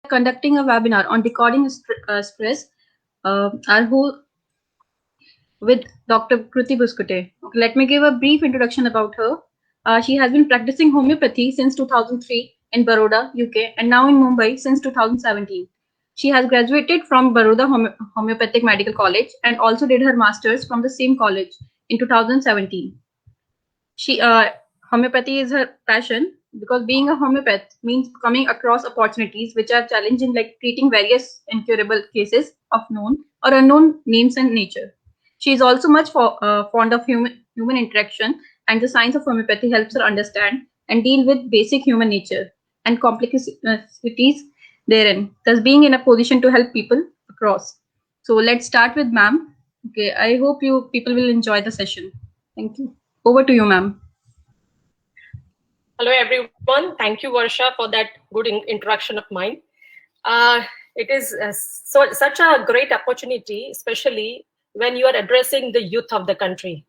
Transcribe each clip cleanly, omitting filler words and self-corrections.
conducting a webinar on decoding stress, our whole with Dr. Kruti Buskute. Okay, let me give a brief introduction about her. She has been practicing homeopathy since 2003 in Baroda, UK, and now in Mumbai since 2017. She has graduated from Baroda Homeopathic Medical College and also did her master's from the same college in 2017. Homeopathy is her passion because being a homeopath means coming across opportunities which are challenging, like treating various incurable cases of known or unknown names and nature. She is also much fond of human interaction, and the science of homeopathy helps her understand and deal with basic human nature and complexities therein, thus being in a position to help people across. So let's start with ma'am. Okay, I hope you people will enjoy the session. Thank you. Over to you, ma'am. Hello, everyone. Thank you, Varsha, for that good introduction of mine. It is such a great opportunity, especially when you are addressing the youth of the country,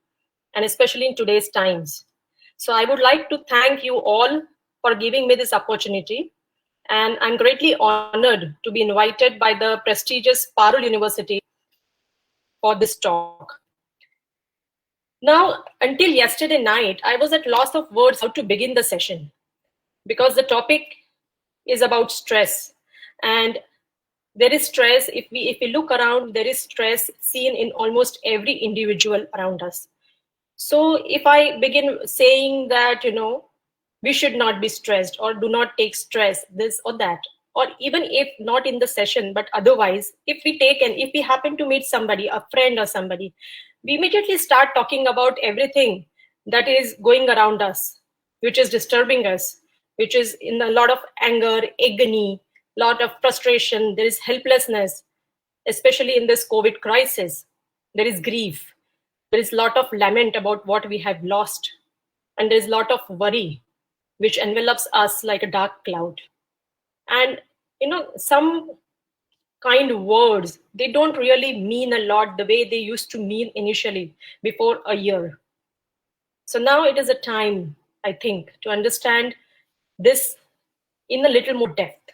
and especially in today's times. So I would like to thank you all for giving me this opportunity. And I'm greatly honored to be invited by the prestigious Parul University for this talk. Now, until yesterday night, I was at loss of words how to begin the session, because the topic is about stress. And there is stress, if we look around, there is stress seen in almost every individual around us. So if I begin saying that, we should not be stressed or do not take stress, this or that, or even if not in the session, but otherwise, if we happen to meet somebody, a friend or somebody, we immediately start talking about everything that is going around us, which is disturbing us, which is in a lot of anger, agony, lot of frustration, there is helplessness, especially in this COVID crisis. There is grief. There is a lot of lament about what we have lost. And there is a lot of worry, which envelops us like a dark cloud. And, some kind words, they don't really mean a lot the way they used to mean initially before a year. So now it is a time, I think, to understand this in a little more depth.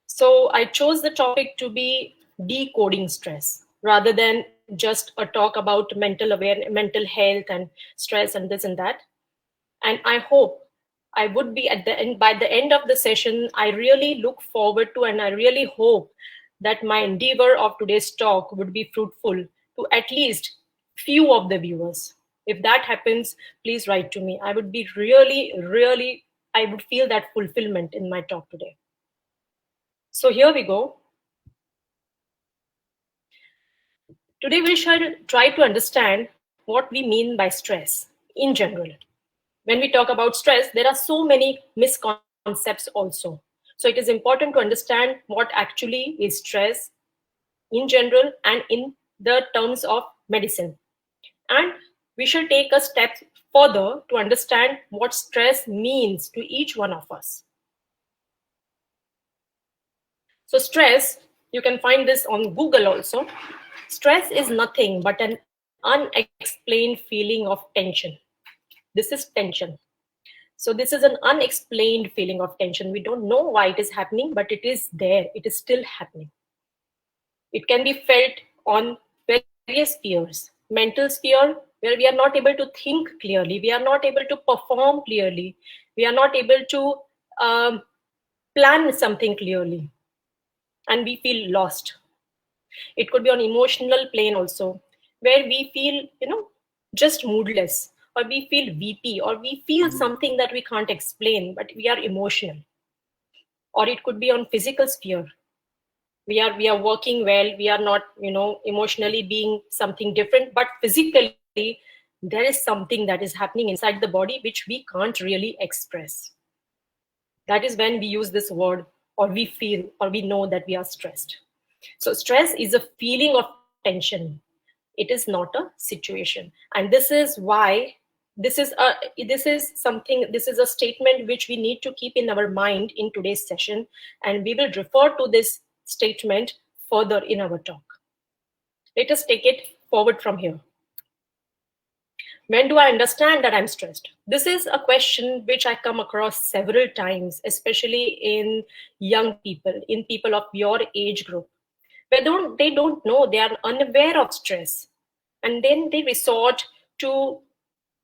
So I chose the topic to be decoding stress rather than just a talk about mental awareness, mental health and stress and this and that. And I hope I would be at the end, by the end of the session, I really look forward to, and I really hope that my endeavor of today's talk would be fruitful to at least few of the viewers. If that happens, please write to me. I would be really, I would feel that fulfillment in my talk today. So here we go. Today we shall try to understand what we mean by stress in general. When we talk about stress, there are so many misconceptions also. So it is important to understand what actually is stress in general and in the terms of medicine. And we shall take a step further to understand what stress means to each one of us. So stress, you can find this on Google also. Stress is nothing but an unexplained feeling of tension. This is tension. So this is an unexplained feeling of tension. We don't know why it is happening, but it is there. It is still happening. It can be felt on various spheres. Mental sphere, where we are not able to think clearly. We are not able to perform clearly. We are not able to plan something clearly. And we feel lost. It could be on emotional plane also, where we feel, just moodless, or we feel weepy, or we feel something that we can't explain, but we are emotional. Or it could be on physical sphere. We are working well, we are not, emotionally being something different, but physically there is something that is happening inside the body which we can't really express. That is when we use this word, or we feel, or we know that we are stressed. So stress is a feeling of tension. It is not a situation. And this is why this is a statement which we need to keep in our mind in today's session. And we will refer to this statement further in our talk. Let us take it forward from here. When do I understand that I'm stressed? This is a question which I come across several times, especially in young people, in people of your age group, where they don't know, they are unaware of stress. And then they resort to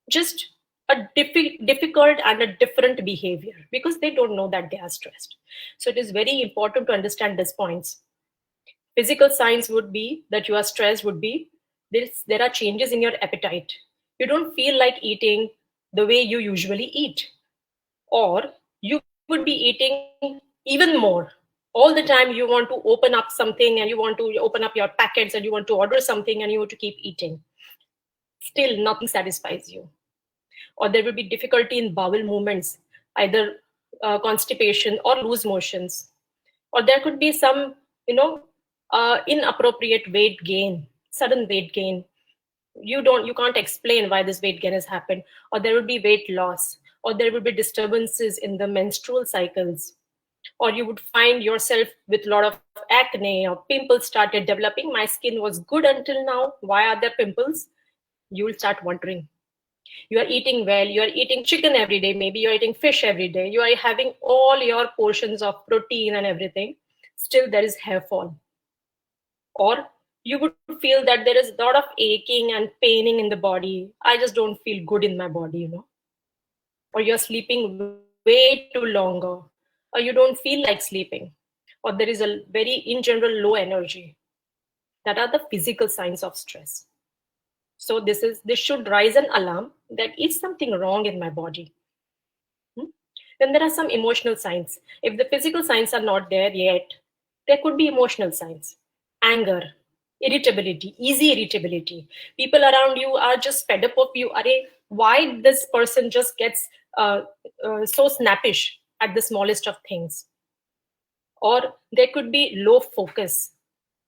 just a difficult and a different behavior because they don't know that they are stressed. So it is very important to understand these points. Physical signs would be that you are stressed would be there are changes in your appetite. You don't feel like eating the way you usually eat, or you would be eating even more. All the time you want to open up something and you want to open up your packets and you want to order something and you want to keep eating. Still, nothing satisfies you. Or there will be difficulty in bowel movements, either constipation or loose motions. Or there could be some, inappropriate weight gain, sudden weight gain. You can't explain why this weight gain has happened. Or there will be weight loss, or there will be disturbances in the menstrual cycles, or you would find yourself with a lot of acne or pimples started developing. My skin was good until now, why are there pimples? You will start wondering. You are eating well, you are eating chicken every day, maybe you're eating fish every day, you are having all your portions of protein and everything, still there is hair fall. Or you would feel that there is a lot of aching and paining in the body. I just don't feel good in my body. Or you're sleeping way too longer, or you don't feel like sleeping, or there is a very, in general, low energy. That are the physical signs of stress. So this should raise an alarm that is something wrong in my body. Hmm? Then there are some emotional signs. If the physical signs are not there yet, there could be emotional signs. Anger, irritability, easy irritability. People around you are just fed up of you. Are why this person just gets so snappish at the smallest of things? Or there could be low focus,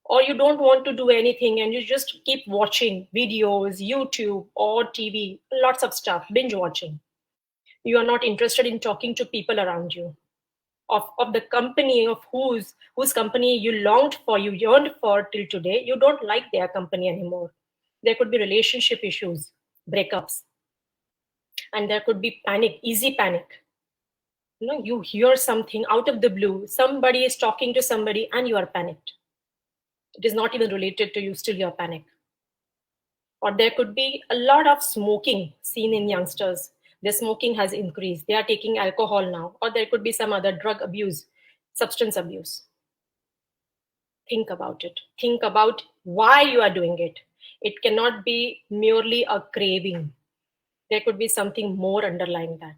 or you don't want to do anything and you just keep watching videos, YouTube or TV, lots of stuff, binge watching. You are not interested in talking to people around you, of the company of whose company you longed for, you yearned for till today. You don't like their company anymore. There could be relationship issues, breakups, and there could be panic, easy panic. You hear something out of the blue, somebody is talking to somebody and you are panicked. It is not even related to you, still you're panic. Or there could be a lot of smoking seen in youngsters. Their smoking has increased, they are taking alcohol now. Or there could be some other drug abuse, substance abuse. Think about it. Think about why you are doing it. It cannot be merely a craving. There could be something more underlying that.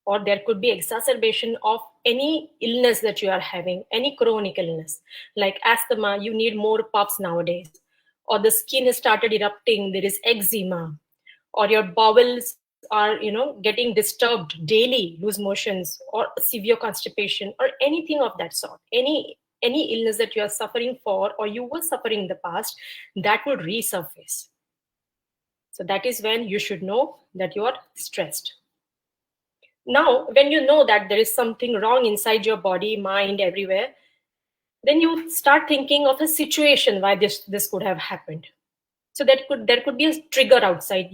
Or there could be exacerbation of any illness that you are having, any chronic illness, like asthma. You need more puffs nowadays. Or the skin has started erupting, there is eczema. Or your bowels are getting disturbed daily, loose motions, or severe constipation, or anything of that sort. Any illness that you are suffering for or you were suffering in the past, that will resurface. So that is when you should know that you are stressed. Now, when you know that there is something wrong inside your body, mind, everywhere, then you start thinking of a situation why this could have happened. So there could be a trigger outside,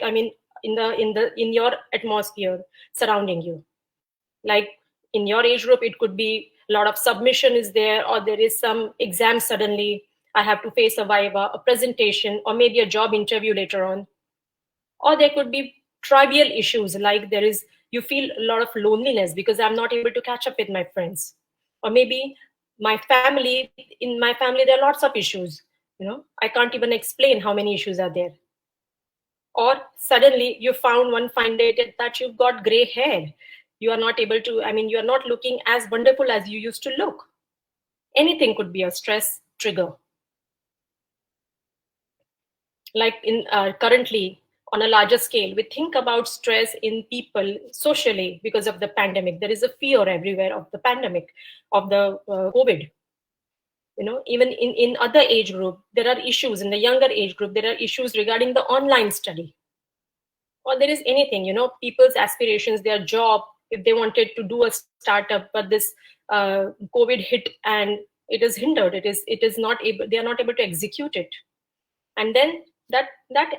I mean, in your atmosphere surrounding you. Like in your age group, it could be a lot of submission is there, or there is some exam suddenly. I have to face a viva, a presentation, or maybe a job interview later on. Or there could be trivial issues, like you feel a lot of loneliness because I'm not able to catch up with my friends. Or maybe in my family there are lots of issues. I can't even explain how many issues are there. Or suddenly you find it that you've got gray hair. You are not able to, you are not looking as wonderful as you used to look. Anything could be a stress trigger. Like currently, on a larger scale, we think about stress in people socially because of the pandemic. There is a fear everywhere of the pandemic, of the COVID. Even in other age group, there are issues. In the younger age group, there are issues regarding the online study. Or there is anything, people's aspirations, their job, if they wanted to do a startup, but this COVID hit and it is hindered. It is not able, they are not able to execute it. And then that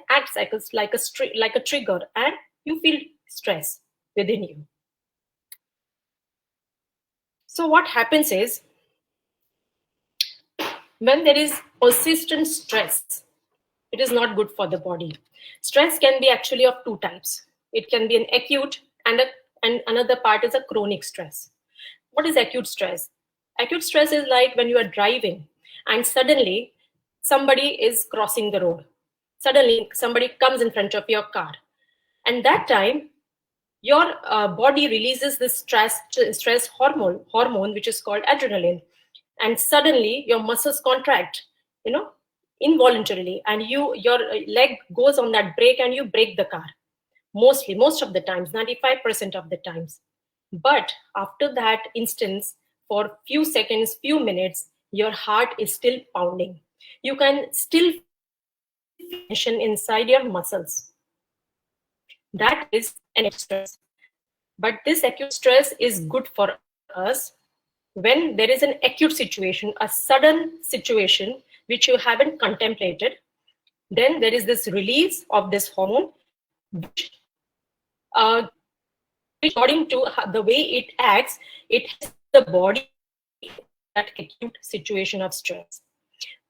acts like a trigger, and you feel stress within you. So what happens is, when there is persistent stress, it is not good for the body. Stress can be actually of two types. It can be an acute, and another part is a chronic stress. What is acute stress? Acute stress is like when you are driving and suddenly somebody is crossing the road. Suddenly somebody comes in front of your car. And that time, your body releases this stress hormone which is called adrenaline, and suddenly your muscles contract, you know, involuntarily, and your leg goes on that brake and you brake the car, most of the times, 95% of the times. But after that instance, for few seconds, few minutes, your heart is still pounding. You can still feel tension inside your muscles. That is an acute stress. But this acute stress is good for us when there is an acute situation, a sudden situation which you haven't contemplated. Then there is this release of this hormone, which, uh, which according to the way it acts, it helps the body that acute situation of stress.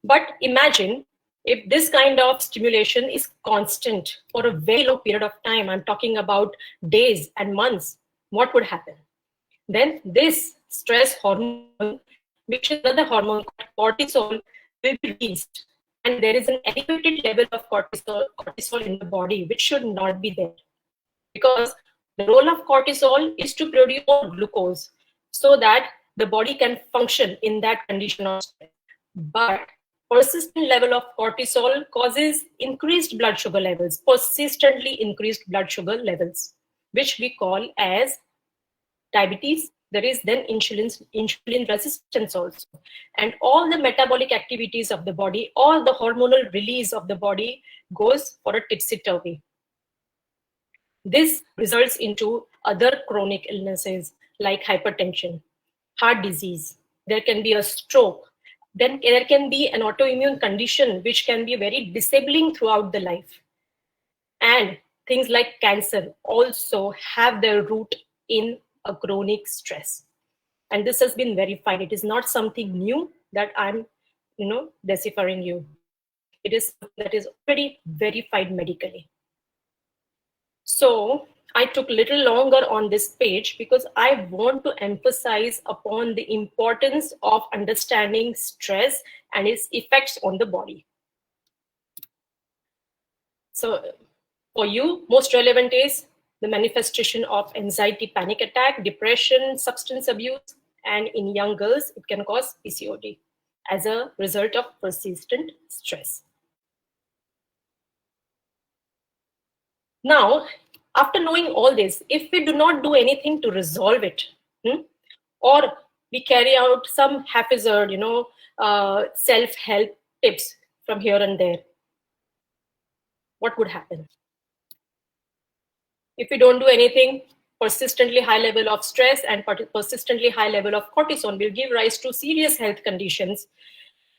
But imagine if this kind of stimulation is constant for a very long period of time, I'm talking about days and months, what would happen? Then this stress hormone, which is another hormone called cortisol, will be released. And there is an elevated level of cortisol in the body, which should not be there. Because the role of cortisol is to produce more glucose so that the body can function in that condition of stress. But persistent level of cortisol causes increased blood sugar levels, persistently increased blood sugar levels, which we call as diabetes. There is then insulin resistance also, and all the metabolic activities of the body, all the hormonal release of the body goes for a topsy-turvy. This results into other chronic illnesses like hypertension, heart disease. There can be a stroke. Then there can be an autoimmune condition which can be very disabling throughout the life. And things like cancer also have their root in a chronic stress. And this has been verified. It is not something new that I'm, deciphering you. It is something that is already verified medically. So I took a little longer on this page because I want to emphasize upon the importance of understanding stress and its effects on the body. So for you, most relevant is the manifestation of anxiety, panic attack, depression, substance abuse, and in young girls, it can cause PCOD as a result of persistent stress. Now, after knowing all this, if we do not do anything to resolve it, or we carry out some haphazard, self-help tips from here and there, what would happen? If we don't do anything, persistently high level of stress and persistently high level of cortisol will give rise to serious health conditions.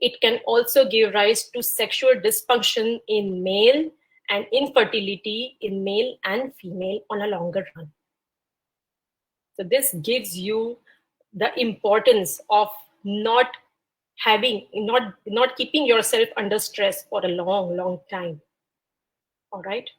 It can also give rise to sexual dysfunction in male and infertility in male and female on a longer run. So this gives you the importance of not keeping yourself under stress for a long time. All right.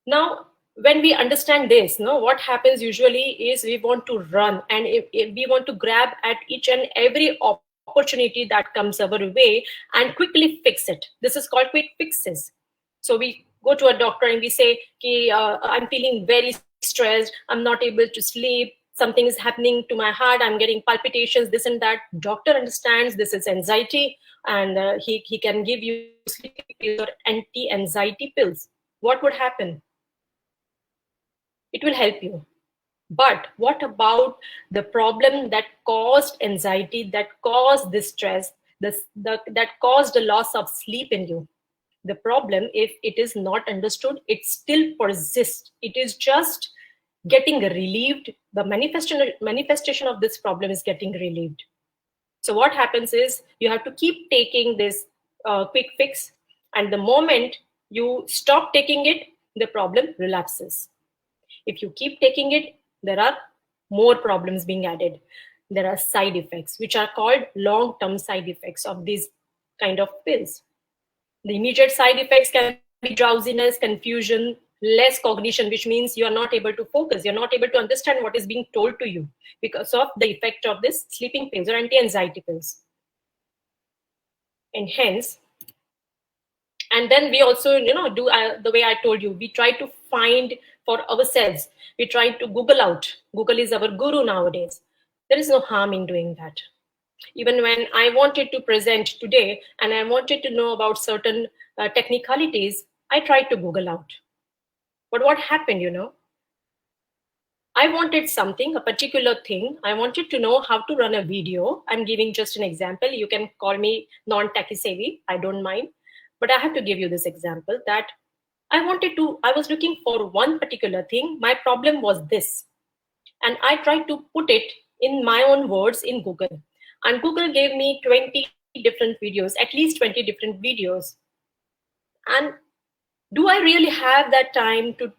Now, when we understand this, what happens usually is we want to run, and if we want to grab at each and every opportunity that comes our way and quickly fix it. This is called quick fixes. So we go to a doctor and we say, I'm feeling very stressed, I'm not able to sleep, something is happening to my heart, I'm getting palpitations, this and that. Doctor understands this is anxiety, and he can give you sleeping pills or anti-anxiety pills. What would happen? It will help you. But what about the problem that caused anxiety, that caused this stress, that caused a loss of sleep in you? The problem, if it is not understood, it still persists. It is just getting relieved. The manifestation of this problem is getting relieved. So what happens is you have to keep taking this quick fix, And the moment you stop taking it, the problem relapses. If you keep taking it, there are more problems being added. There are side effects, which are called long-term side effects of these kind of pills. The immediate side effects can be drowsiness, confusion, less cognition, which means you are not able to focus. You're not able to understand what is being told to you because of the effect of this sleeping pills or anti-anxiety pills. And hence, and then we also do the way I told you, we try to find for ourselves. We try to Google out. Google is our guru nowadays. There is no harm in doing that. Even when I wanted to present today and I wanted to know about certain technicalities, I tried to Google out. But what happened, I wanted something, a particular thing. I wanted to know how to run a video. I'm giving just an example. You can call me non-techie savvy. I don't mind. But I have to give you this example that I was looking for one particular thing. My problem was this. And I tried to put it in my own words in Google. And Google gave me 20 different videos, at least 20 different videos. And do I really have that time to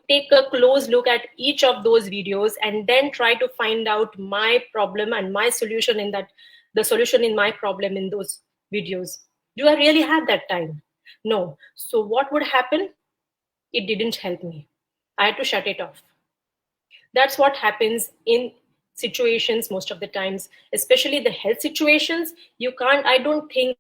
take a close look at each of those videos and then try to find out my problem and my solution in that, the solution in my problem in those videos? Do I really have that time? No. So what would happen? It didn't help me. I had to shut it off. That's what happens in situations most of the times, especially the health situations. I don't think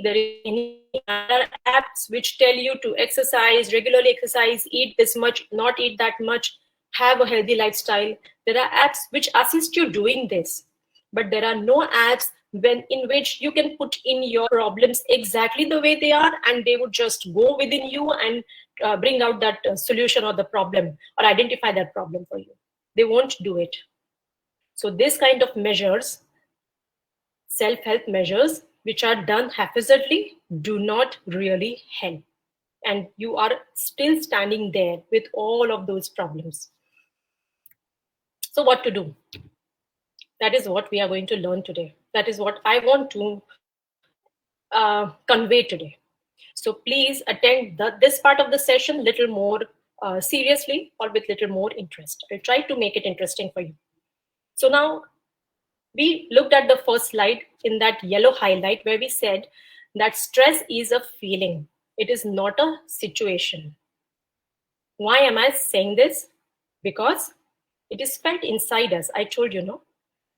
there is any apps which tell you to exercise, regularly exercise, eat this much, not eat that much, have a healthy lifestyle. There are apps which assist you doing this, but there are no apps in which you can put in your problems exactly the way they are, and they would just go within you and bring out that solution or the problem, or identify that problem for you. They won't do it. So this kind of measures, self-help measures, which are done haphazardly, do not really help. And you are still standing there with all of those problems. So what to do? That is what we are going to learn today. That is what I want to convey today. So please attend this part of the session little more seriously, or with little more interest. I'll try to make it interesting for you. So now we looked at the first slide in that yellow highlight where we said that stress is a feeling. It is not a situation. Why am I saying this? Because it is felt inside us. I told you,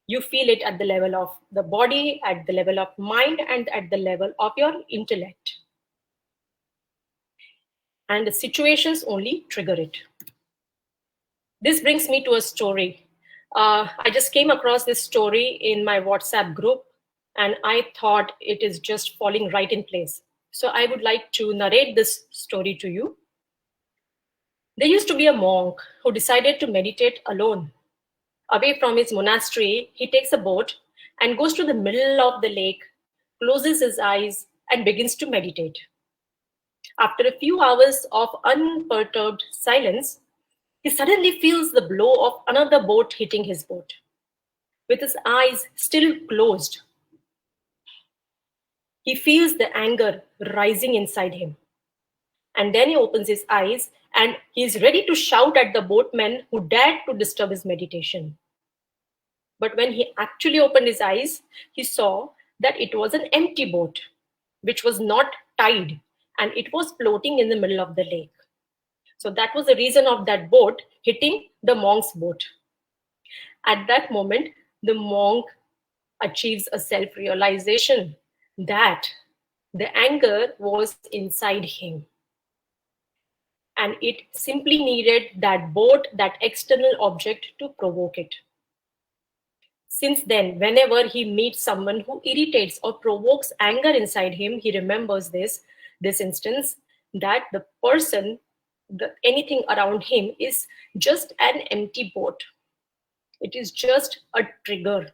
you feel it at the level of the body, at the level of mind, and at the level of your intellect. And the situations only trigger it. This brings me to a story. I just came across this story in my WhatsApp group, and I thought it is just falling right in place. So I would like to narrate this story to you. There used to be a monk who decided to meditate alone. Away from his monastery, he takes a boat and goes to the middle of the lake, closes his eyes, and begins to meditate. After a few hours of unperturbed silence, he suddenly feels the blow of another boat hitting his boat. With his eyes still closed, he feels the anger rising inside him. And then he opens his eyes and he is ready to shout at the boatmen who dared to disturb his meditation. But when he actually opened his eyes, he saw that it was an empty boat, which was not tied, and it was floating in the middle of the lake. So that was the reason of that boat hitting the monk's boat. At that moment, the monk achieves a self-realization that the anger was inside him. And it simply needed that boat, that external object, to provoke it. Since then, whenever he meets someone who irritates or provokes anger inside him, he remembers this instance, that the person, anything around him is just an empty boat. It is just a trigger.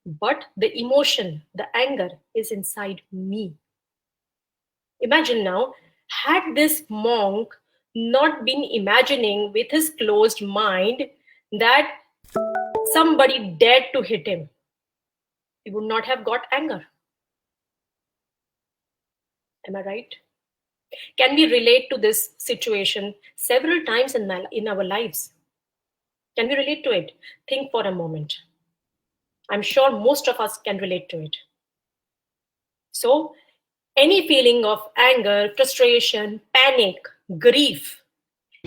But the emotion, the anger is inside me. Imagine now, had this monk not been imagining with his closed mind that somebody dared to hit him, he would not have got anger. Am I right? Can we relate to this situation several times in our lives? Can we relate to it? Think for a moment. I'm sure most of us can relate to it. So, any feeling of anger, frustration, panic, grief,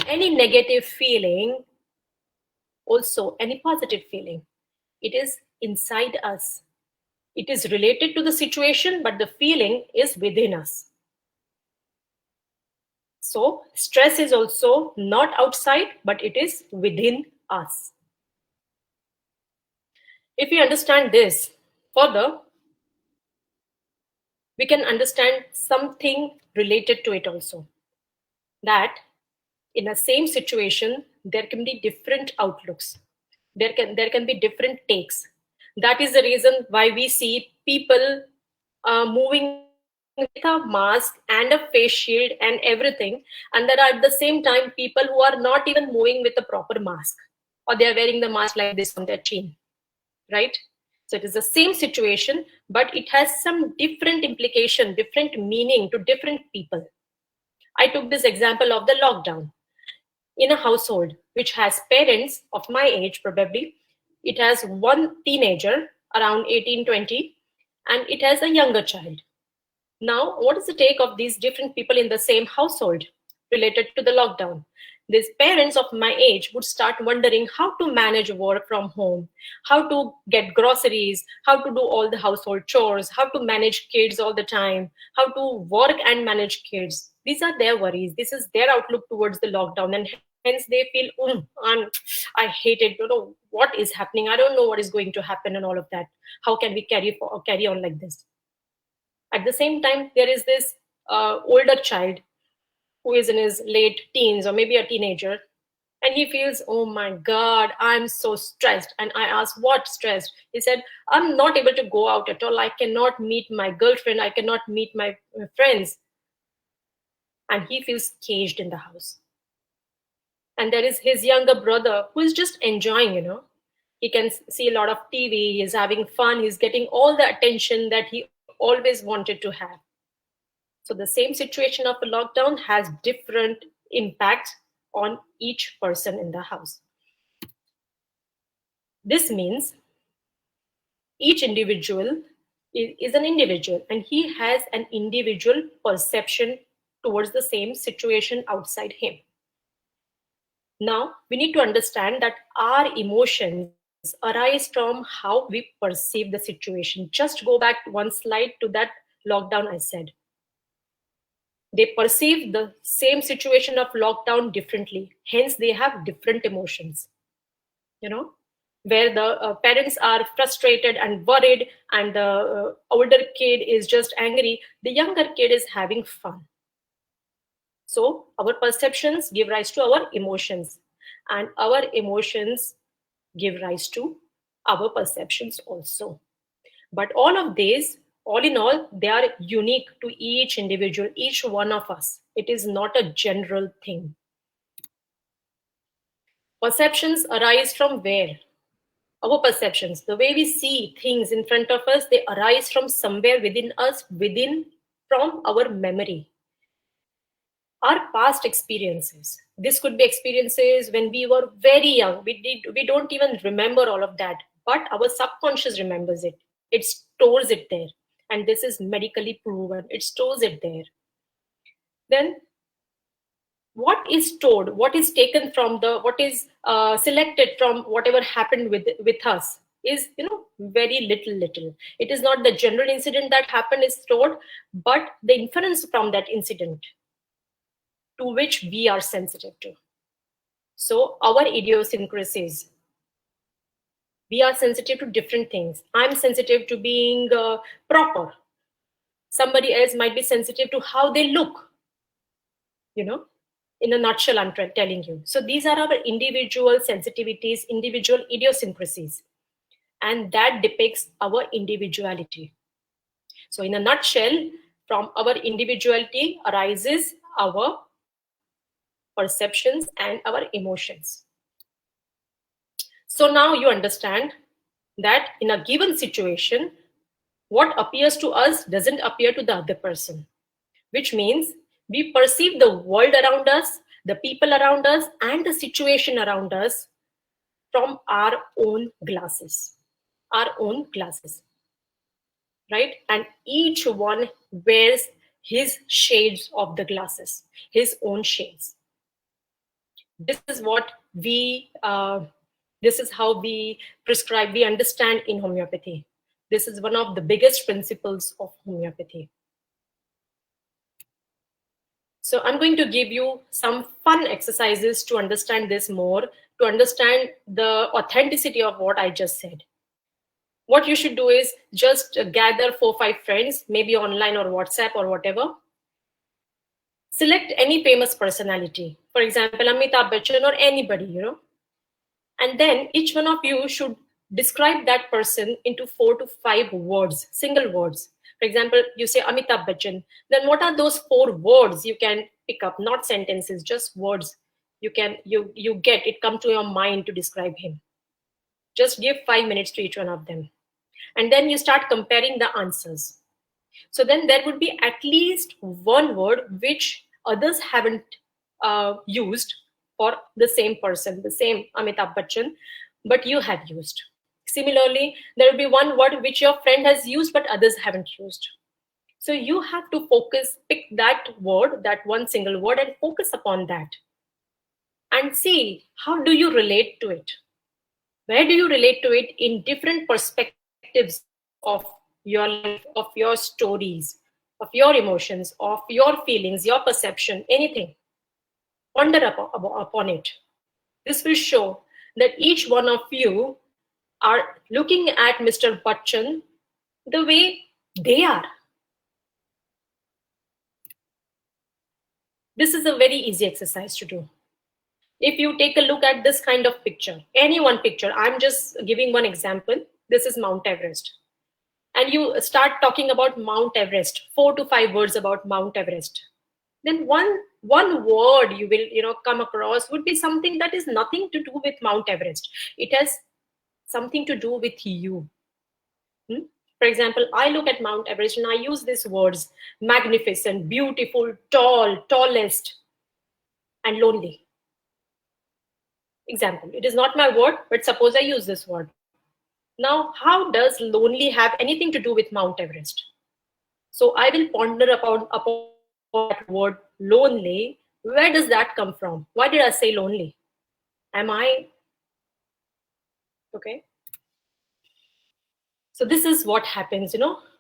any negative feeling, also any positive feeling, it is inside us. It is related to the situation, but the feeling is within us. So, stress is also not outside, but it is within us. If we understand this further, we can understand something related to it also. That in a same situation, there can be different outlooks. There can be different takes. That is the reason why we see people moving with a mask and a face shield and everything, and there are at the same time people who are not even moving with a proper mask, or they are wearing the mask like this on their chin, right? So it is the same situation, but it has some different implication, different meaning to different people. I took this example of the lockdown. In a household which has parents of my age, probably, it has one teenager around 18, 20, and it has a younger child. Now, what is the take of these different people in the same household related to the lockdown? These parents of my age would start wondering how to manage work from home, how to get groceries, how to do all the household chores, how to manage kids all the time, how to work and manage kids. These are their worries. This is their outlook towards the lockdown, and hence they feel, I hate it. What is happening? I don't know what is going to happen and all of that. How can we carry on like this? At the same time, there is this older child who is in his late teens or maybe a teenager, and he feels, oh my God, I'm so stressed. And I asked, what stressed? He said, I'm not able to go out at all. I cannot meet my girlfriend. I cannot meet my friends. And he feels caged in the house. And there is his younger brother who is just enjoying. He can see a lot of TV, he's having fun, he's getting all the attention that he always wanted to have. So the same situation of a lockdown has different impact on each person in the house. This means each individual is an individual, and he has an individual perception towards the same situation outside him. Now, we need to understand that our emotions arise from how we perceive the situation. Just go back one slide to that lockdown I said. They perceive the same situation of lockdown differently. Hence, they have different emotions. Where the parents are frustrated and worried, and the older kid is just angry, the younger kid is having fun. So our perceptions give rise to our emotions, and our emotions give rise to our perceptions also. But all of these, all in all, they are unique to each individual, each one of us. It is not a general thing. Perceptions arise from where? Our perceptions, the way we see things in front of us, they arise from somewhere within us, from our memory. Our past experiences. This could be experiences when we were very young. We don't even remember all of that, but our subconscious remembers it. It stores it there. And this is medically proven. It stores it there. Then what is stored, what is taken from what is selected from whatever happened with us is, very little. It is not the general incident that happened is stored, but the inference from that incident to which we are sensitive to. So our idiosyncrasies, we are sensitive to different things. I'm sensitive to being proper. Somebody else might be sensitive to how they look. In a nutshell, I'm telling you. So these are our individual sensitivities, individual idiosyncrasies, and that depicts our individuality. So in a nutshell, from our individuality arises our perceptions and our emotions. So now you understand that in a given situation, what appears to us doesn't appear to the other person. which means we perceive the world around us, the people around us, and the situation around us from our own glasses. Our own glasses, right? And each one wears his shades of the glasses, his own shades. This is what this is how we prescribe, we understand in homeopathy. This is one of the biggest principles of homeopathy. So I'm going to give you some fun exercises to understand this more, to understand the authenticity of what I just said. What you should do is just gather 4-5 friends, maybe online or WhatsApp or whatever. Select any famous personality, for example, Amitabh Bachchan or anybody, and then each one of you should describe that person into 4 to 5 words, single words. For example, you say Amitabh Bachchan, then what are those 4 words you can pick up, not sentences, just words you get it come to your mind to describe him. Just give 5 minutes to each one of them, and then you start comparing the answers. So then there would be at least one word which others haven't used for the same person, the same Amitabh Bachchan, but you have used. Similarly, there will be one word which your friend has used but others haven't used. So you have to focus, pick that word, that one single word, and focus upon that. And see, how do you relate to it? Where do you relate to it in different perspectives of your life, of your stories, of your emotions, of your feelings, your perception, anything? Ponder upon it. This will show that each one of you are looking at Mr. Bachchan the way they are. This is a very easy exercise to do. If you take a look at this kind of picture, any one picture, I'm just giving one example. This is Mount Everest. And you start talking about Mount Everest, 4 to 5 words about Mount Everest. Then one word you will come across would be something that is nothing to do with Mount Everest. It has something to do with you. For example, I look at Mount Everest and I use these words: magnificent, beautiful, tall, tallest, and lonely. Example, it is not my word, but suppose I use this word. Now, how does lonely have anything to do with Mount Everest? So I will ponder upon that word lonely. Where does that come from? Why did I say lonely? Am I okay? So this is what happens,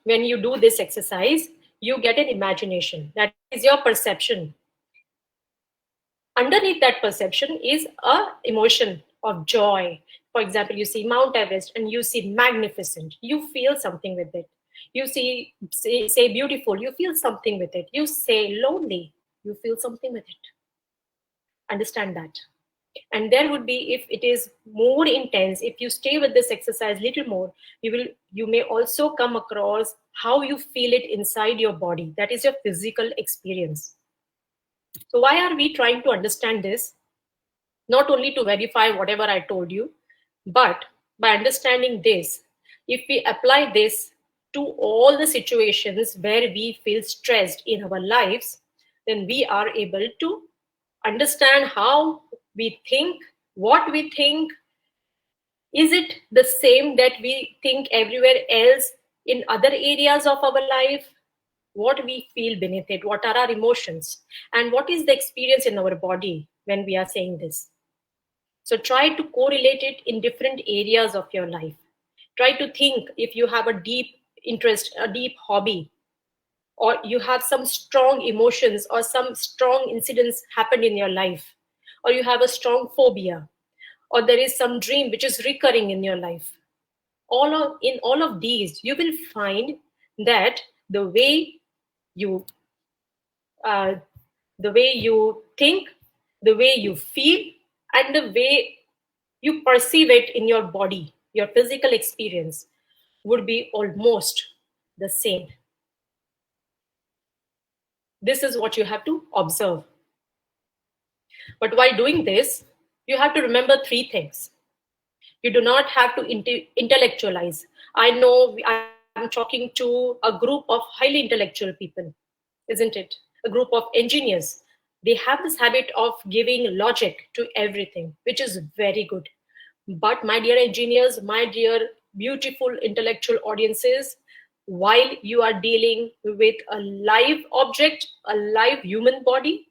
when you do this exercise, you get an imagination. That is your perception. Underneath that perception is a emotion of joy. For example, you see Mount Everest and you see magnificent. You feel something with it. You say beautiful. You feel something with it. You say lonely. You feel something with it. Understand that. And there would be, if it is more intense, if you stay with this exercise little more, you may also come across how you feel it inside your body. That is your physical experience. So why are we trying to understand this? Not only to verify whatever I told you, but by understanding this, if we apply this to all the situations where we feel stressed in our lives, then we are able to understand how we think, what we think. Is it the same that we think everywhere else in other areas of our life? What we feel beneath it, what are our emotions, and what is the experience in our body when we are saying this. So try to correlate it in different areas of your life. Try to think if you have a deep interest, a deep hobby, or you have some strong emotions or some strong incidents happened in your life, or you have a strong phobia, or there is some dream which is recurring in your life. In all of these, you will find that the way you think, the way you feel, and the way you perceive it in your body, your physical experience, would be almost the same. This is what you have to observe. But while doing this, you have to remember 3 things. You do not have to intellectualize. I know I'm talking to a group of highly intellectual people. isn't it? A group of engineers. They have this habit of giving logic to everything, which is very good. But my dear engineers, my dear beautiful intellectual audiences, while you are dealing with a live object, a live human body,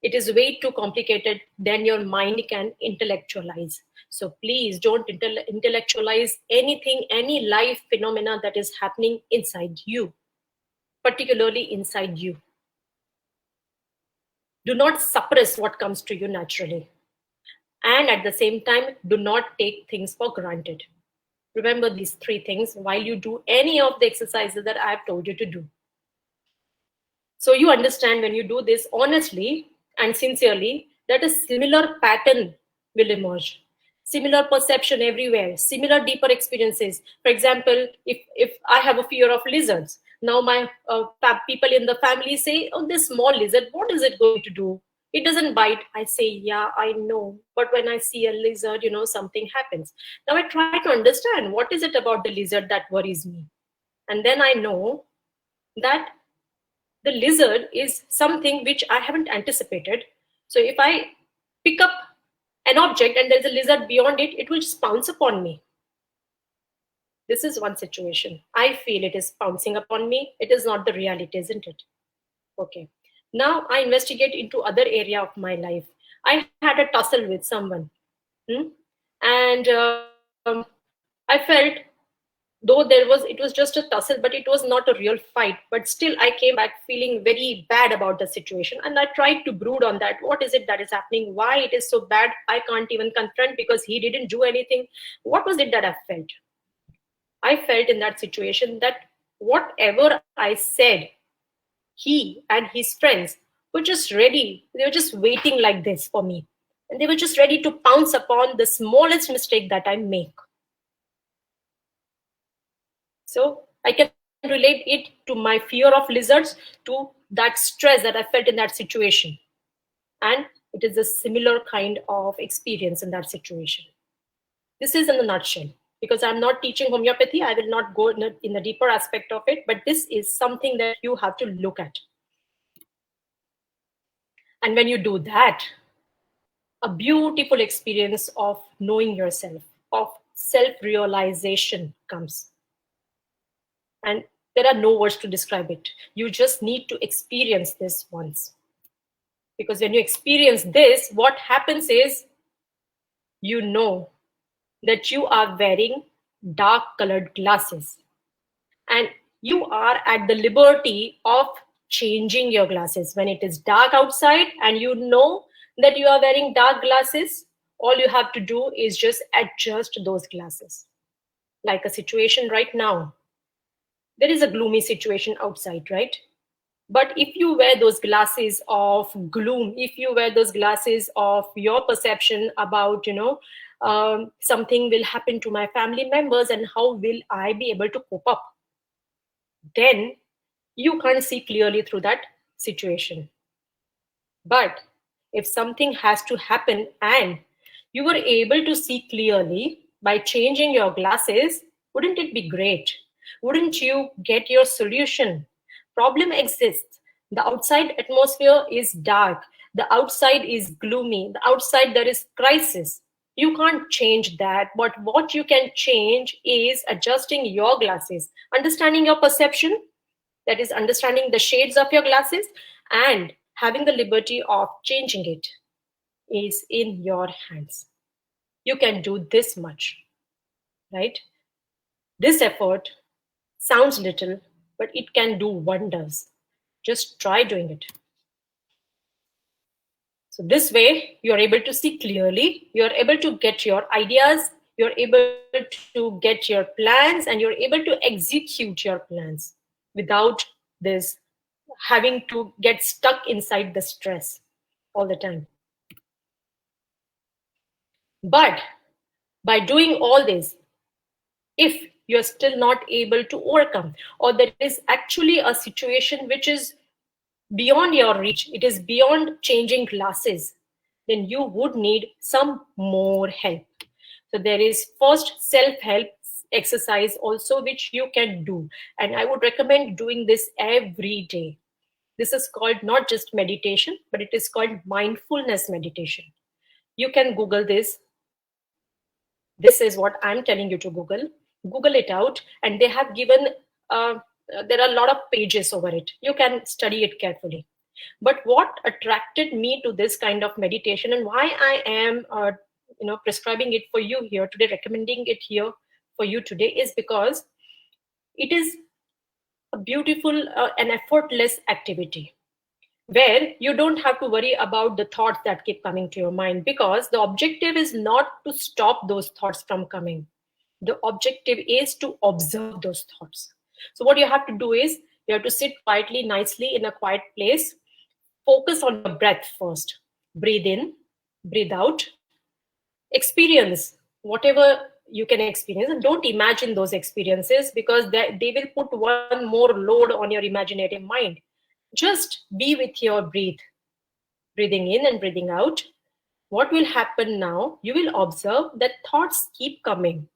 it is way too complicated than your mind can intellectualize. So please don't intellectualize anything, any life phenomena that is happening inside you, particularly inside you. Do not suppress what comes to you naturally. And at the same time, do not take things for granted. Remember these three things while you do any of the exercises that I have told you to do. So you understand, when you do this honestly and sincerely, that a similar pattern will emerge. Similar perception everywhere, similar deeper experiences. For example, if I have a fear of lizards, now my people in the family say, oh, this small lizard, what is it going to do? It doesn't bite. I say, yeah, I know. But when I see a lizard, something happens. Now I try to understand what is it about the lizard that worries me. And then I know that the lizard is something which I haven't anticipated. So if I pick up an object and there's a lizard beyond it, it will just pounce upon me. This is one situation. I feel it is pouncing upon me. It is not the reality, isn't it? Okay. Now I investigate into other area of my life. I had a tussle with someone. And I felt, though it was just a tussle, but it was not a real fight. But still, I came back feeling very bad about the situation. And I tried to brood on that. What is it that is happening? Why it is so bad? I can't even confront because he didn't do anything. What was it that I felt? I felt in that situation that whatever I said, he and his friends were just ready. They were just waiting like this for me. And they were just ready to pounce upon the smallest mistake that I make. So I can relate it to my fear of lizards, to that stress that I felt in that situation. And it is a similar kind of experience in that situation. This is in a nutshell. Because I'm not teaching homeopathy, I will not go in the deeper aspect of it, but this is something that you have to look at. And when you do that, a beautiful experience of knowing yourself, of self-realization comes. And there are no words to describe it. You just need to experience this once. Because when you experience this, what happens is, you know that you are wearing dark colored glasses. And you are at the liberty of changing your glasses. When it is dark outside and you know that you are wearing dark glasses, all you have to do is just adjust those glasses. Like a situation right now. There is a gloomy situation outside, right? But if you wear those glasses of gloom, if you wear those glasses of your perception about, something will happen to my family members and how will I be able to cope up, then you can't see clearly through that situation. But if something has to happen and you were able to see clearly by changing your glasses, wouldn't it be great? Wouldn't you get your solution? Problem exists. The outside atmosphere is dark. The outside is gloomy. The outside there is crisis. You can't change that. But what you can change is adjusting your glasses, understanding your perception, that is understanding the shades of your glasses, and having the liberty of changing it is in your hands. You can do this much, right? This effort sounds little, but it can do wonders. Just try doing it. So this way, you're able to see clearly, you're able to get your ideas, you're able to get your plans, and you're able to execute your plans without this having to get stuck inside the stress all the time. But by doing all this, if you're still not able to overcome, or there is actually a situation which is beyond your reach, it is beyond changing glasses, then you would need some more help. So there is first self-help exercise also which you can do. And I would recommend doing this every day. This is called not just meditation, but it is called mindfulness meditation. You can Google this. This is what I'm telling you to Google it out, and they have given uh, there are a lot of pages over it. You can study it carefully. But what attracted me to this kind of meditation, and why I am prescribing it for you here today, recommending it here for you today, is because it is a beautiful and effortless activity where you don't have to worry about the thoughts that keep coming to your mind, because the objective is not to stop those thoughts from coming. The objective is to observe those thoughts. So what you have to do is you have to sit quietly, nicely in a quiet place. Focus on your breath first. Breathe in, breathe out. Experience whatever you can experience, and don't imagine those experiences, because they will put one more load on your imaginative mind. Just be with your breathing in and breathing out. What will happen now? You will observe that thoughts keep coming.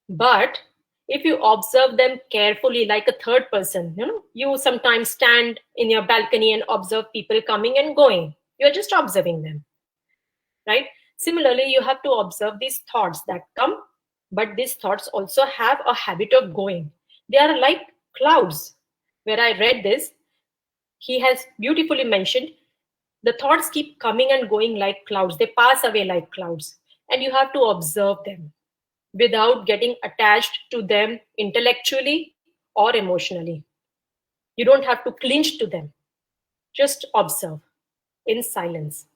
But if you observe them carefully, like a third person, you sometimes stand in your balcony and observe people coming and going. You're just observing them, right? Similarly, you have to observe these thoughts that come, but these thoughts also have a habit of going. They are like clouds. Where I read this, he has beautifully mentioned the thoughts keep coming and going like clouds. They pass away like clouds, and you have to observe them without getting attached to them intellectually or emotionally. You don't have to clinch to them. Just observe in silence.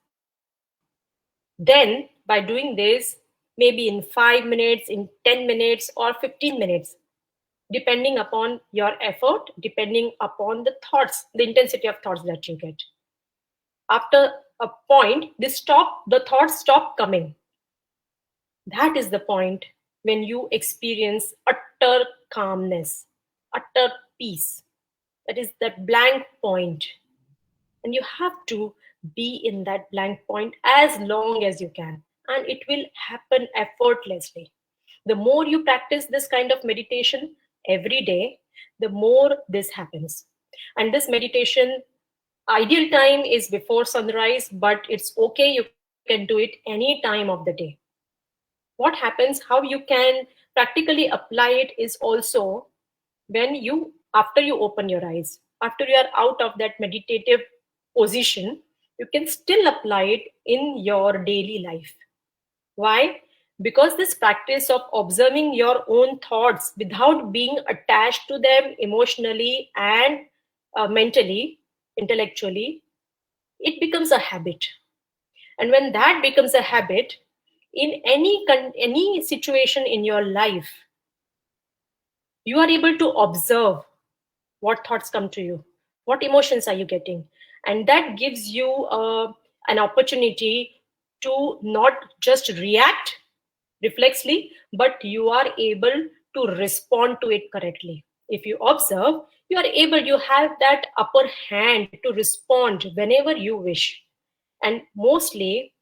Then, by doing this, maybe in 5 minutes, in 10 minutes, or 15 minutes, depending upon your effort, depending upon the thoughts, the intensity of thoughts that you get. After a point, the thoughts stop coming. That is the point when you experience utter calmness, utter peace. That is that blank point. And you have to be in that blank point as long as you can. And it will happen effortlessly. The more you practice this kind of meditation every day, the more this happens. And this meditation, ideal time is before sunrise, but it's okay. You can do it any time of the day. What happens, how you can practically apply it, is also after you open your eyes, after you are out of that meditative position, you can still apply it in your daily life. Why? Because this practice of observing your own thoughts without being attached to them emotionally and mentally, intellectually, it becomes a habit. And when that becomes a habit, in any situation in your life, you are able to observe what thoughts come to you, what emotions are you getting, and that gives you an opportunity to not just react reflexly, but you are able to respond to it correctly. If you observe, you have that upper hand to respond whenever you wish. And mostly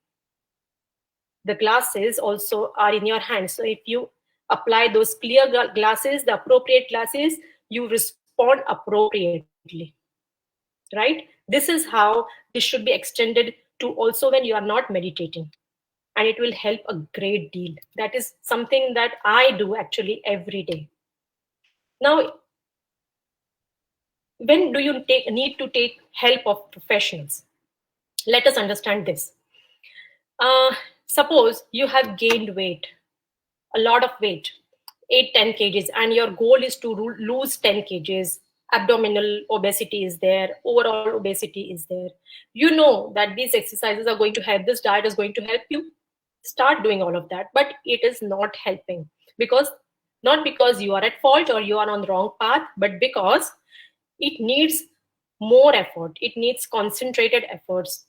the glasses also are in your hand. So if you apply those clear glasses, the appropriate glasses, you respond appropriately, right? This is how this should be extended to also when you are not meditating. And it will help a great deal. That is something that I do actually every day. Now, when do you need to take help of professionals? Let us understand this. Suppose you have gained weight, a lot of weight, 8-10 kgs, and your goal is to lose 10 kgs. Abdominal obesity is there, overall obesity is there. You know that these exercises are going to help, this diet is going to help you. Start doing all of that, but it is not helping, not because you are at fault or you are on the wrong path, but because it needs more effort, it needs concentrated efforts.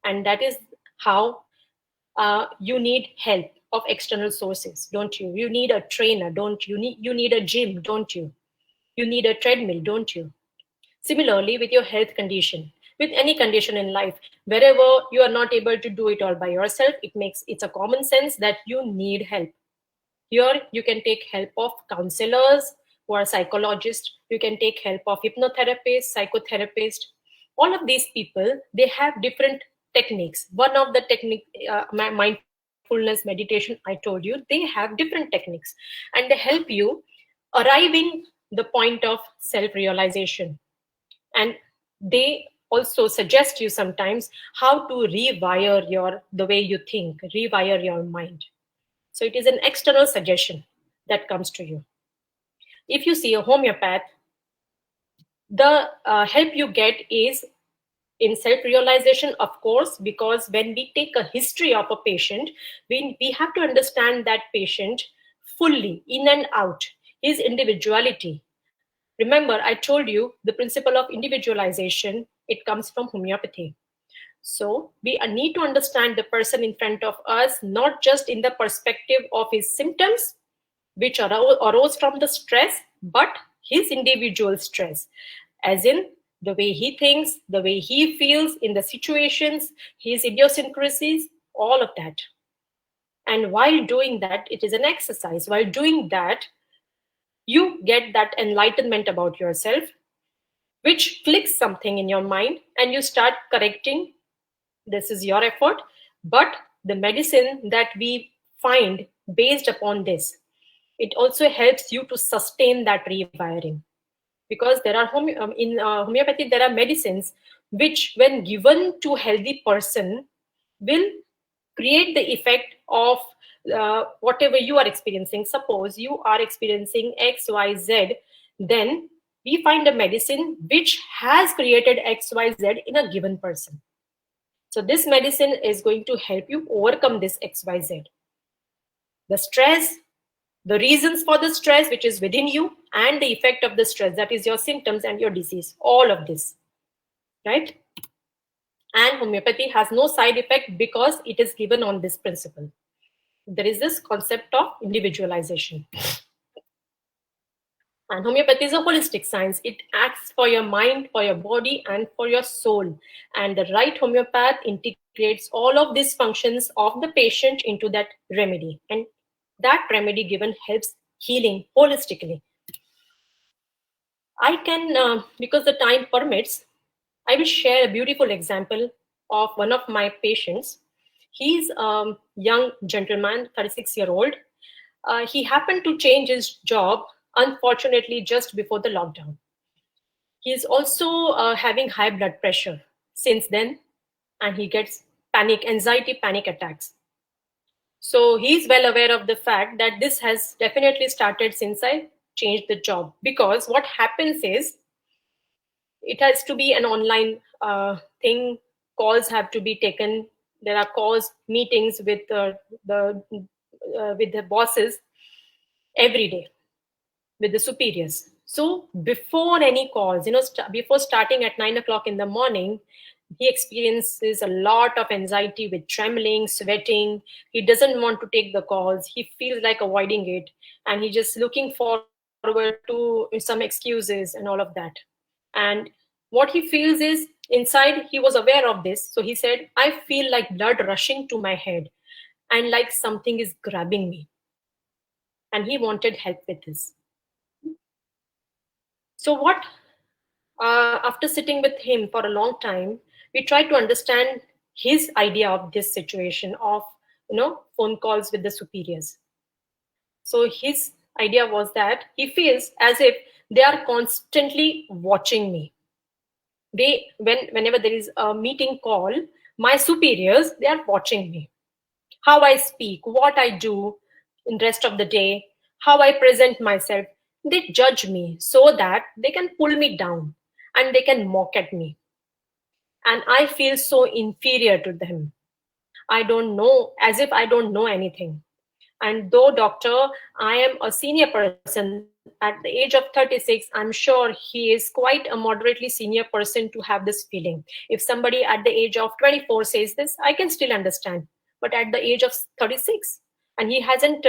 And that is how you need help of external sources, don't you? You need a trainer, don't you? You need a gym, don't you? You need a treadmill, don't you? Similarly, with your health condition, with any condition in life, wherever you are not able to do it all by yourself, it's a common sense that you need help. Here, you can take help of counselors who are psychologists. You can take help of hypnotherapists, psychotherapists. All of these people, they have different techniques. One of the technique, mindfulness meditation, I told you, they have different techniques, and they help you arriving the point of self-realization. And they also suggest you sometimes how to rewire the way you think, rewire your mind. So it is an external suggestion that comes to you. If you see a homeopath, the help you get is in self-realization, of course, because when we take a history of a patient, we have to understand that patient fully, in and out, his individuality. Remember, I told you the principle of individualization, it comes from homeopathy. So we need to understand the person in front of us, not just in the perspective of his symptoms, which arose from the stress, but his individual stress, as in the way he thinks, the way he feels in the situations, his idiosyncrasies, all of that. And while doing that, it is an exercise. While doing that, you get that enlightenment about yourself, which clicks something in your mind, and you start correcting. This is your effort, but the medicine that we find based upon this, it also helps you to sustain that rewiring. Because there are in homeopathy, there are medicines which, when given to healthy person, will create the effect of whatever you are experiencing. Suppose you are experiencing XYZ, then we find a medicine which has created XYZ in a given person. So this medicine is going to help you overcome this XYZ. The stress, the reasons for the stress which is within you, and the effect of the stress, that is your symptoms and your disease, all of this, right? And homeopathy has no side effect because it is given on this principle. There is this concept of individualization. And homeopathy is a holistic science. It acts for your mind, for your body, and for your soul. And the right homeopath integrates all of these functions of the patient into that remedy. And that remedy given helps healing holistically. I can, because the time permits, I will share a beautiful example of one of my patients. He's a young gentleman, 36-year-old. He happened to change his job, unfortunately, just before the lockdown. He is also having high blood pressure since then, and he gets anxiety, panic attacks. So he's well aware of the fact that this has definitely started since I changed the job. Because what happens is, it has to be an online thing. Calls have to be taken. There are calls, meetings with the bosses every day, with the superiors. So before any calls, before starting at 9 o'clock in the morning, he experiences a lot of anxiety with trembling, sweating. He doesn't want to take the calls. He feels like avoiding it. And he's just looking forward to some excuses and all of that. And what he feels is, inside, he was aware of this. So he said, I feel like blood rushing to my head and like something is grabbing me. And he wanted help with this. So after sitting with him for a long time, we tried to understand his idea of this situation of, phone calls with the superiors. So his idea was that he feels as if they are constantly watching me. Whenever there is a meeting call, my superiors, they are watching me. How I speak, what I do in the rest of the day, how I present myself. They judge me so that they can pull me down and they can mock at me. And I feel so inferior to them. I don't know, as if I don't know anything. And though, doctor, I am a senior person at the age of 36, I'm sure he is quite a moderately senior person to have this feeling. If somebody at the age of 24 says this, I can still understand. But at the age of 36, and he hasn't,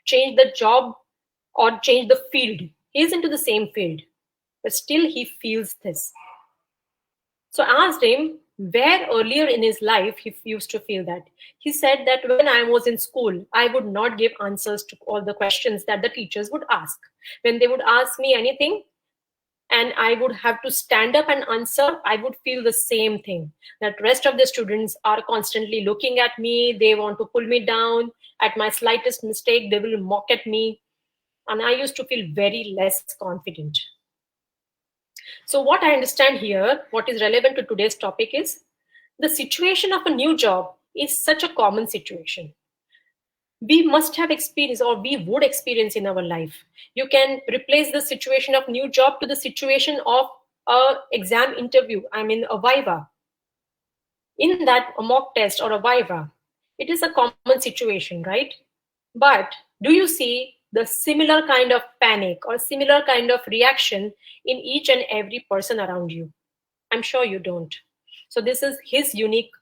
changed the job or changed the field. He's into the same field, but still he feels this. So I asked him where earlier in his life he used to feel that. He said that when I was in school, I would not give answers to all the questions that the teachers would ask. When they would ask me anything, and I would have to stand up and answer, I would feel the same thing. That rest of the students are constantly looking at me, they want to pull me down. At my slightest mistake, they will mock at me. And I used to feel very less confident. So, what I understand here, what is relevant to today's topic is the situation of a new job is such a common situation. We must have experienced, or we would experience in our life. You can replace the situation of new job to the situation of a exam interview, I mean a viva. In that, a mock test or a viva, it is a common situation, right? But do you see the similar kind of panic or similar kind of reaction in each and every person around you? I'm sure you don't. So this is his unique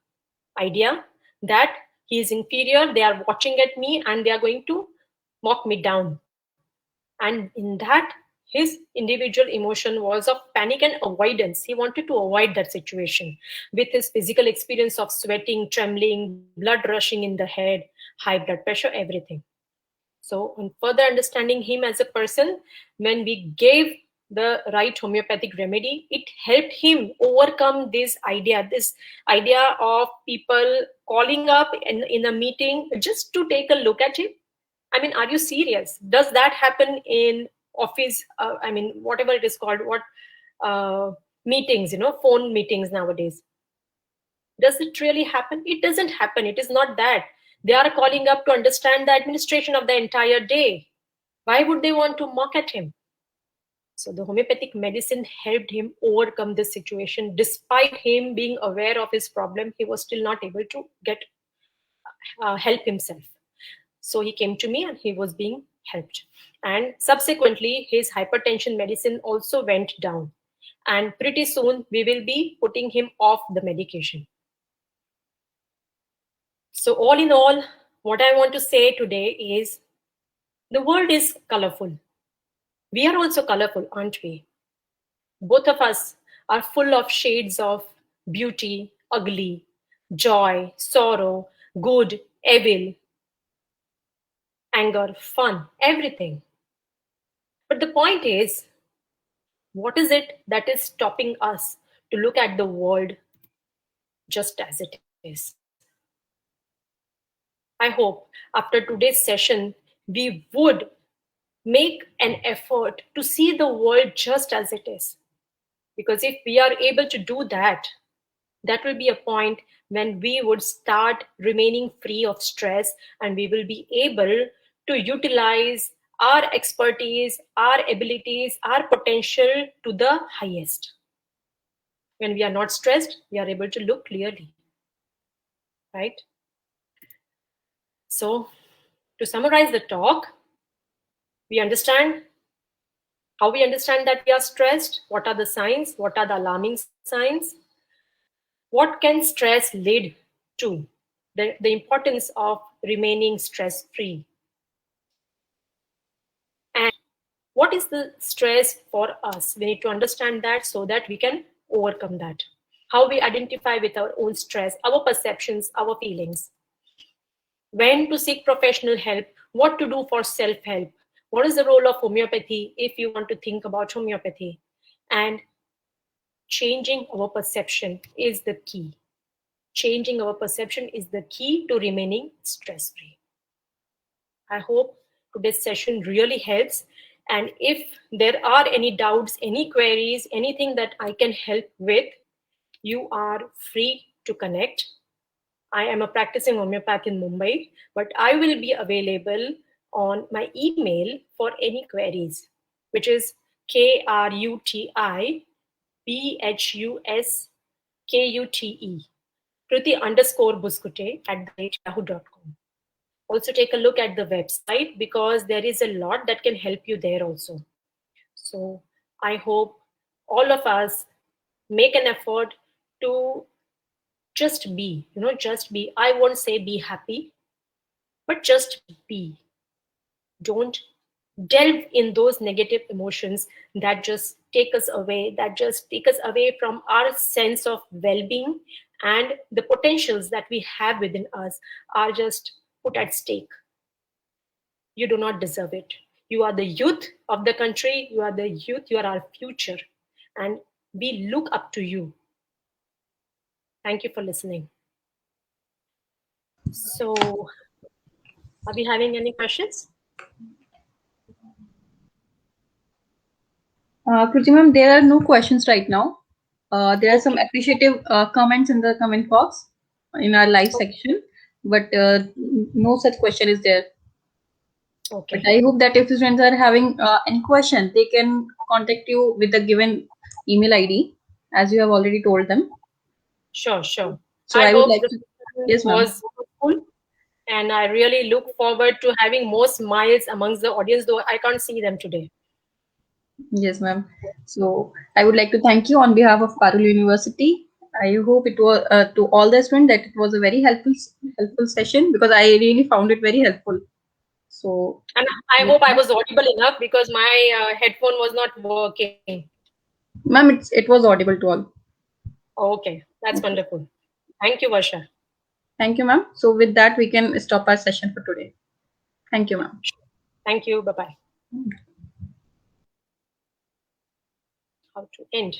idea, that he is inferior, they are watching at me and they are going to mock me down. And in that, his individual emotion was of panic and avoidance. He wanted to avoid that situation with his physical experience of sweating, trembling, blood rushing in the head, high blood pressure, everything. So, on further understanding him as a person, when we gave the right homeopathic remedy, it helped him overcome this idea of people calling up in a meeting just to take a look at him. I mean, are you serious? Does that happen in office? I mean, whatever it is called, what meetings, phone meetings nowadays. Does it really happen? It doesn't happen. It is not that. They are calling up to understand the administration of the entire day. Why would they want to mock at him? So the homeopathic medicine helped him overcome this situation. Despite him being aware of his problem, he was still not able to get help himself. So he came to me and he was being helped. And subsequently, his hypertension medicine also went down. And pretty soon, we will be putting him off the medication. So, all in all, what I want to say today is the world is colorful. We are also colorful, aren't we? Both of us are full of shades of beauty, ugly, joy, sorrow, good, evil, anger, fun, everything. But the point is, what is it that is stopping us to look at the world just as it is? I hope after today's session, we would make an effort to see the world just as it is. Because if we are able to do that, that will be a point when we would start remaining free of stress and we will be able to utilize our expertise, our abilities, our potential to the highest. When we are not stressed, we are able to look clearly, right? So, to summarize the talk, we understand how we understand that we are stressed, what are the signs, what are the alarming signs, what can stress lead to, the importance of remaining stress free, and what is the stress for us. We need to understand that so that we can overcome that. How we identify with our own stress, our perceptions, our feelings, when to seek professional help, what to do for self-help, what is the role of homeopathy if you want to think about homeopathy, and changing our perception is the key. Changing our perception is the key to remaining stress-free. I hope today's session really helps. And if there are any doubts, any queries, anything that I can help with, you are free to connect. I am a practicing homeopath in Mumbai, but I will be available on my email for any queries, which is KRUTIBHUSKUTE, Kruti_Buskute@yahoo.com. Also take a look at the website because there is a lot that can help you there also. So I hope all of us make an effort to just be, just be. I won't say be happy, but just be. Don't delve in those negative emotions that just take us away, from our sense of well-being, and the potentials that we have within us are just put at stake. You do not deserve it. You are the youth of the country. You are the youth. You are our future. and we look up to you. Thank you for listening. So, are we having any questions? Kruti ma'am, there are no questions right now. There are some Okay. appreciative comments in the comment box in our live section, but no such question is there. But Okay. I hope that if the students are having any question, they can contact you with the given email ID, as you have already told them. Sure, sure. So I I would hope like the to, session yes, ma'am. was useful, and I really look forward to having more smiles amongst the audience, though I can't see them today. Yes, ma'am. So I would like to thank you on behalf of Parul University. I hope it was to all the students that it was a very helpful session, because I really found it very helpful. So, And I hope I was audible enough because my headphone was not working. ma'am, it was audible to all. Okay, that's Okay. wonderful. Thank you, Varsha. Thank you, ma'am. So with that, we can stop our session for today. Thank you, ma'am. Thank you. Bye bye. How to end?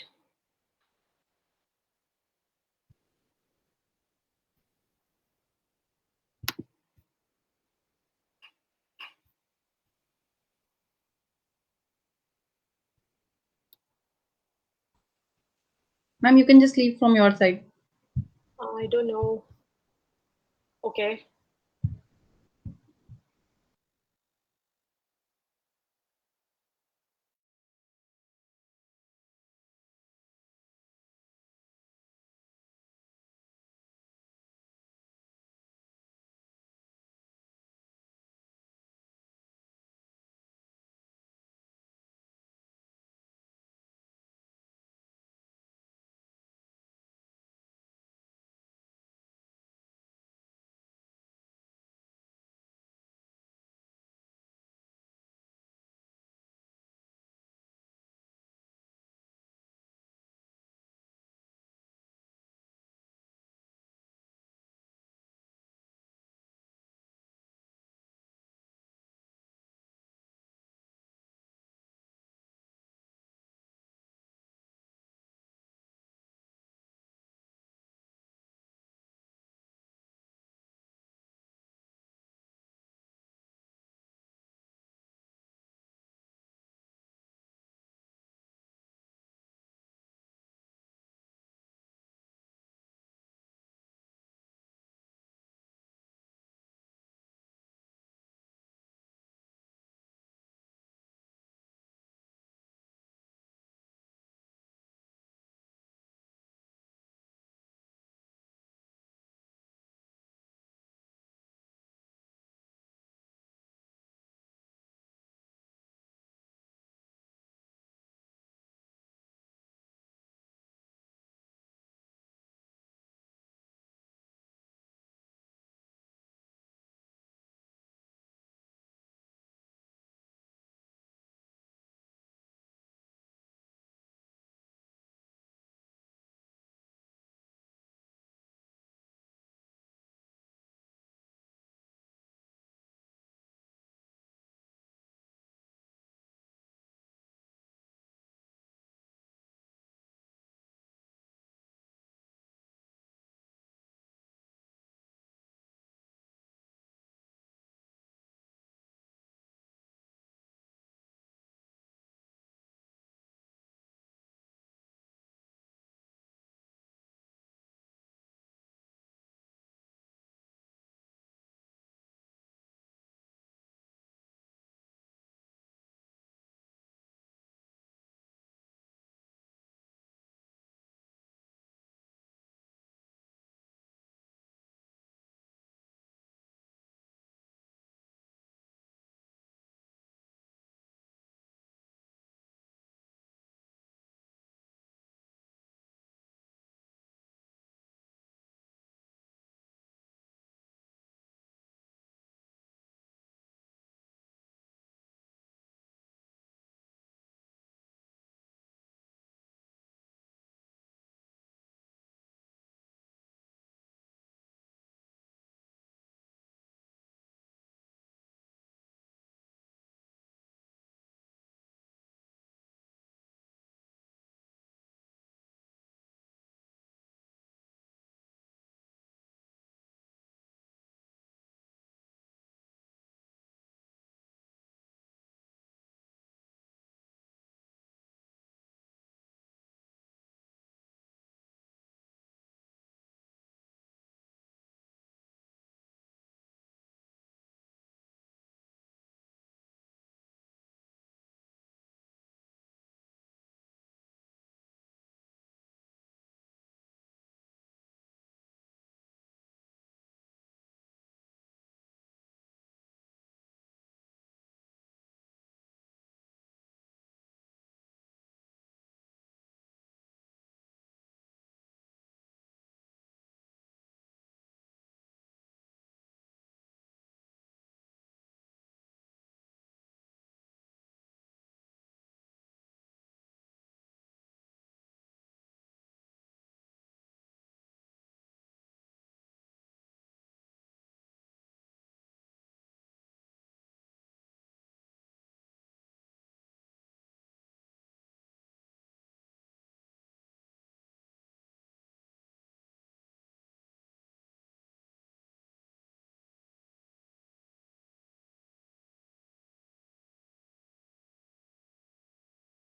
Ma'am, you can just leave from your side. I don't know. Okay.